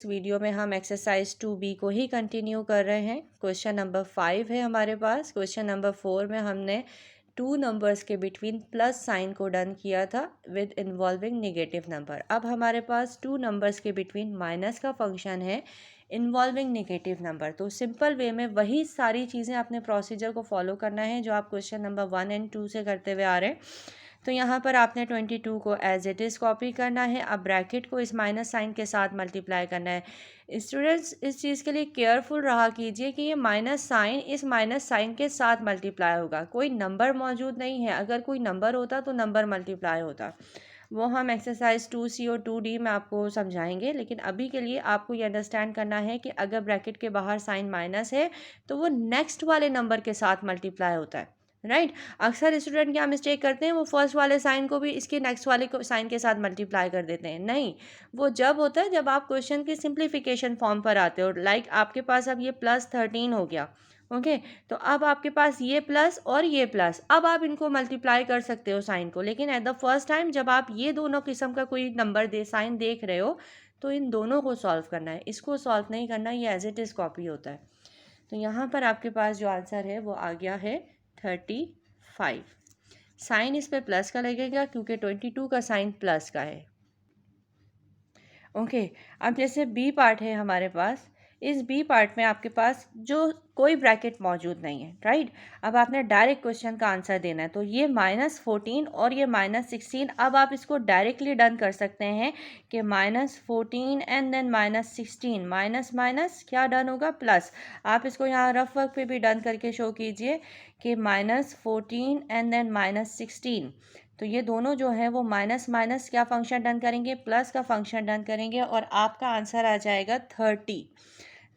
इस वीडियो में हम एक्सरसाइज 2B को ही कंटिन्यू कर रहे हैं। क्वेश्चन नंबर 5 है हमारे पास। क्वेश्चन नंबर 4 में हमने टू नंबर्स के बिटवीन प्लस साइन को डन किया था विद इन्वॉल्विंग नेगेटिव नंबर। अब हमारे पास टू नंबर्स के बिटवीन माइनस का फंक्शन है इन्वॉल्विंग नेगेटिव नंबर। तो सिंपल वे में वही सारी चीज़ें अपने प्रोसीजर को फॉलो करना है जो आप क्वेश्चन नंबर 1 एंड 2 से करते हुए आ रहे हैं। तो यहाँ पर आपने 22 को एज इट इज़ कॉपी करना है। अब ब्रैकेट को इस माइनस साइन के साथ मल्टीप्लाई करना है। स्टूडेंट्स इस चीज़ के लिए केयरफुल रहा कीजिए कि ये माइनस साइन इस माइनस साइन के साथ मल्टीप्लाई होगा, कोई नंबर मौजूद नहीं है। अगर कोई नंबर होता तो नंबर मल्टीप्लाई होता, वो हम एक्सरसाइज 2C और 2D में आपको समझाएंगे। लेकिन अभी के लिए आपको ये अंडरस्टैंड करना है कि अगर ब्रैकेट के बाहर साइन माइनस है तो वो नेक्स्ट वाले नंबर के साथ मल्टीप्लाई होता है, राइट। अक्सर स्टूडेंट क्या मिस्टेक करते हैं, वो फर्स्ट वाले साइन को भी इसके नेक्स्ट वाले साइन के साथ मल्टीप्लाई कर देते हैं। नहीं, वो जब होता है जब आप क्वेश्चन की सिंप्लीफिकेशन फॉर्म पर आते हो। लाइक आपके पास अब ये +13 हो गया, ओके। तो अब आपके पास ये प्लस और ये प्लस, अब आप इनको मल्टीप्लाई कर सकते हो साइन को। लेकिन एट द फर्स्ट टाइम जब आप ये दोनों किस्म का कोई नंबर साइन देख रहे हो तो इन दोनों को सॉल्व करना है, इसको सॉल्व नहीं करना, ये एज इट इज़ कॉपी होता है। तो यहाँ पर आपके पास जो आंसर है वो आ गया है 35। साइन इस पे प्लस का लगेगा क्योंकि 22 का साइन प्लस का है, ओके। अब जैसे बी पार्ट है हमारे पास, इस बी पार्ट में आपके पास जो कोई ब्रैकेट मौजूद नहीं है, राइट। अब आपने डायरेक्ट क्वेश्चन का आंसर देना है। तो ये -14 और ये -16, अब आप इसको डायरेक्टली डन कर सकते हैं कि -14 एंड देन -16, माइनस माइनस क्या डन होगा, प्लस। आप इसको यहाँ रफ वर्क पे भी डन करके शो कीजिए कि -14 एंड देन -16। तो ये दोनों जो है वो माइनस माइनस क्या फंक्शन डन करेंगे, प्लस का फंक्शन डन करेंगे और आपका आंसर आ जाएगा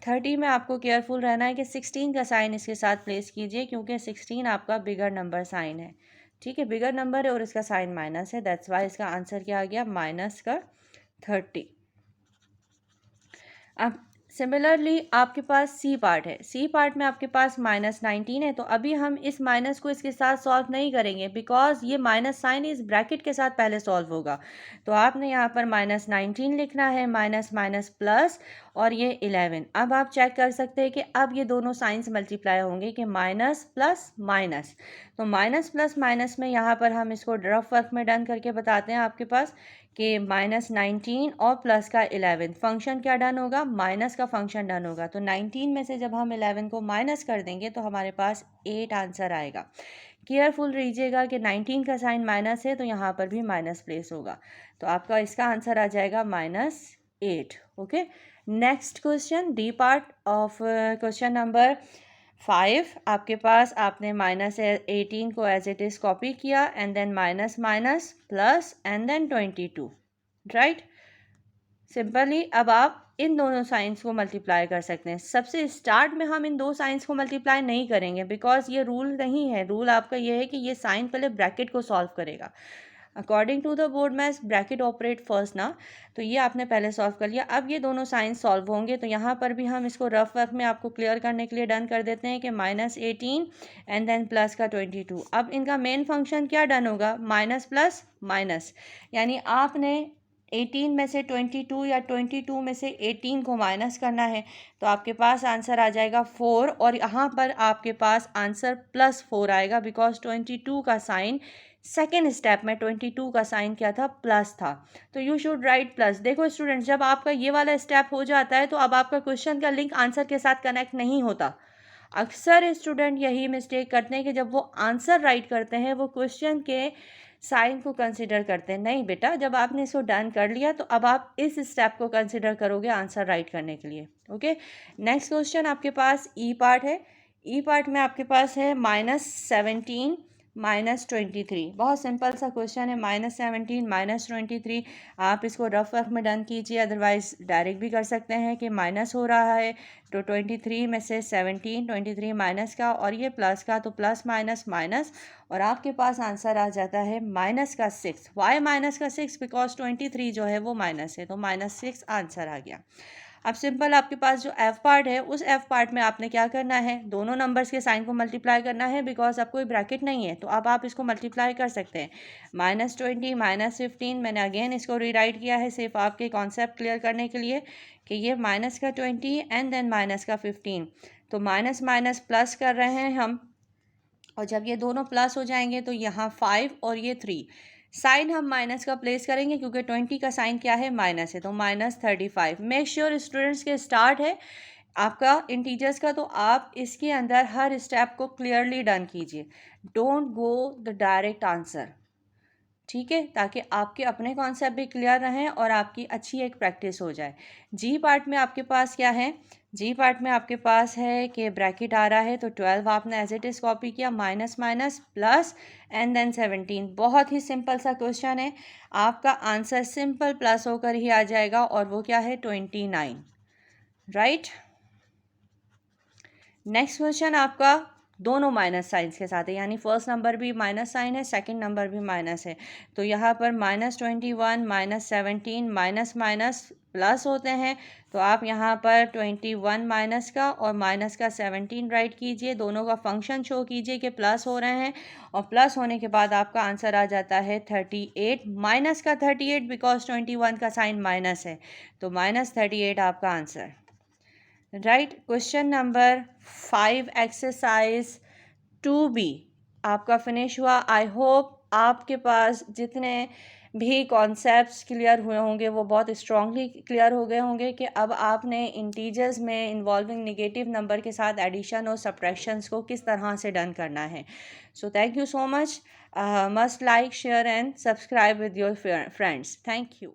30 में आपको केयरफुल रहना है कि 16 का साइन इसके साथ प्लेस कीजिए क्योंकि 16 आपका बिगर नंबर साइन है, ठीक है। बिगर नंबर है और इसका साइन माइनस है, दैट्स वाई इसका आंसर क्या आ गया, -30। अब सिमिलरली आपके पास सी पार्ट है। सी पार्ट में आपके पास -19 है। तो अभी हम इस माइनस को इसके साथ सॉल्व नहीं करेंगे बिकॉज ये माइनस साइन इस ब्रैकेट के साथ पहले सॉल्व होगा। तो आपने यहाँ पर -19 लिखना है, माइनस माइनस प्लस और ये 11। अब आप चेक कर सकते हैं कि अब ये दोनों साइंस मल्टीप्लाई होंगे कि माइनस प्लस माइनस। तो माइनस प्लस माइनस में यहाँ पर हम इसको रफ वर्क में डन करके बताते हैं आपके पास कि -19 और प्लस का 11 फंक्शन क्या डन होगा, माइनस का फंक्शन डन होगा। तो 19 में से जब हम 11 को माइनस कर देंगे तो हमारे पास 8 आंसर आएगा। केयरफुल रहिएगा कि 19 का साइन माइनस है तो यहाँ पर भी माइनस प्लेस होगा। तो आपका इसका आंसर आ जाएगा -8, okay. Next question, D part of question number 5। आपके पास आपने -18 को एज इट इज़ कॉपी किया and then minus minus plus and then 22, right. Simply अब आप इन दोनों साइंस को मल्टीप्लाई कर सकते हैं। सबसे स्टार्ट में हम इन दो साइंस को मल्टीप्लाई नहीं करेंगे बिकॉज ये रूल नहीं है। रूल आपका ये है कि ये साइन पहले ब्रैकेट को सॉल्व करेगा। According to the board maths bracket operate first ना। तो ये आपने पहले सॉल्व कर लिया। अब ये दोनों साइंस सॉल्व होंगे तो यहाँ पर भी हम इसको रफ वर्क में आपको क्लियर करने के लिए डन कर देते हैं कि -18 एंड देन प्लस का 22। अब इनका मेन फंक्शन क्या डन होगा, माइनस प्लस माइनस। यानी आपने 18 में से 22 या 22 में से 18 को माइनस करना है। तो आपके पास आंसर आ जाएगा 4 और यहाँ पर आपके पास आंसर +4 आएगा बिकॉज 22 का साइन सेकेंड स्टेप में 22 का साइन क्या था, प्लस था। तो यू शुड राइट प्लस। देखो स्टूडेंट्स, जब आपका ये वाला स्टेप हो जाता है तो अब आपका क्वेश्चन का लिंक आंसर के साथ कनेक्ट नहीं होता। अक्सर स्टूडेंट यही मिस्टेक करते हैं कि जब वो आंसर राइट करते हैं वो क्वेश्चन के साइन को कंसिडर करते हैं। नहीं बेटा, जब आपने इसको डन कर लिया तो अब आप इस स्टेप को कंसिडर करोगे आंसर राइट करने के लिए, ओके। नेक्स्ट क्वेश्चन आपके पास ई पार्ट है। ई पार्ट में आपके पास है -17 -23। बहुत सिंपल सा क्वेश्चन है, -17 -23। आप इसको रफ वर्क में डन कीजिए, अदरवाइज डायरेक्ट भी कर सकते हैं कि माइनस हो रहा है तो 23 में से 17, 23 माइनस का और ये प्लस का, तो प्लस माइनस माइनस और आपके पास आंसर आ जाता है -6। वाई -6? बिकॉज 23 जो है वो माइनस है तो -6 आंसर आ गया। अब सिंपल आपके पास जो एफ पार्ट है उस एफ पार्ट में आपने क्या करना है, दोनों नंबर्स के साइन को मल्टीप्लाई करना है, बिकॉज अब कोई ब्रैकेट नहीं है तो अब आप इसको मल्टीप्लाई कर सकते हैं। -20 -15, मैंने अगेन इसको रीराइट किया है सिर्फ आपके कॉन्सेप्ट क्लियर करने के लिए कि ये -20 एंड देन -15, तो माइनस माइनस प्लस कर रहे हैं हम, और जब ये दोनों प्लस हो जाएंगे तो यहाँ 5 और ये 3, साइन हम माइनस का प्लेस करेंगे क्योंकि 20 का साइन क्या है, माइनस है, तो -35। मेक श्योर स्टूडेंट्स के स्टार्ट है आपका इंटीजर्स का, तो आप इसके अंदर हर स्टेप को क्लियरली डन कीजिए, don't go the direct answer, ठीक है, ताकि आपके अपने कॉन्सेप्ट भी क्लियर रहें और आपकी अच्छी एक प्रैक्टिस हो जाए। जी पार्ट में आपके पास क्या है, जी पार्ट में आपके पास है कि ब्रैकेट आ रहा है तो 12 आपने एज इट इज़ कॉपी किया, minus minus plus and then 17। बहुत ही सिंपल सा क्वेश्चन है, आपका आंसर सिंपल प्लस होकर ही आ जाएगा और वो क्या है, 29, राइट। नेक्स्ट क्वेश्चन आपका दोनों माइनस साइंस के साथ है, यानी फर्स्ट नंबर भी माइनस साइन है, सेकंड नंबर भी माइनस है, तो यहाँ पर -21 -17 माइनस माइनस प्लस होते हैं, तो आप यहाँ पर 21 माइनस का और माइनस का 17 राइट कीजिए, दोनों का फंक्शन शो कीजिए कि प्लस हो रहे हैं, और प्लस होने के बाद आपका आंसर आ जाता है 38, माइनस का 38 बिकॉज 21 का साइन माइनस है, तो -38 आपका answer, right. Question number 5 exercise 2B आपका फिनिश हुआ। आई होप आपके पास जितने भी कॉन्सेप्ट्स क्लियर हुए होंगे वो बहुत स्ट्रांगली क्लियर हो गए होंगे कि अब आपने इंटीजर्स में इन्वॉल्विंग नेगेटिव नंबर के साथ एडिशन और सब्ट्रैक्शंस को किस तरह से डन करना है। So thank you so much, must like share and subscribe with your friends, thank you.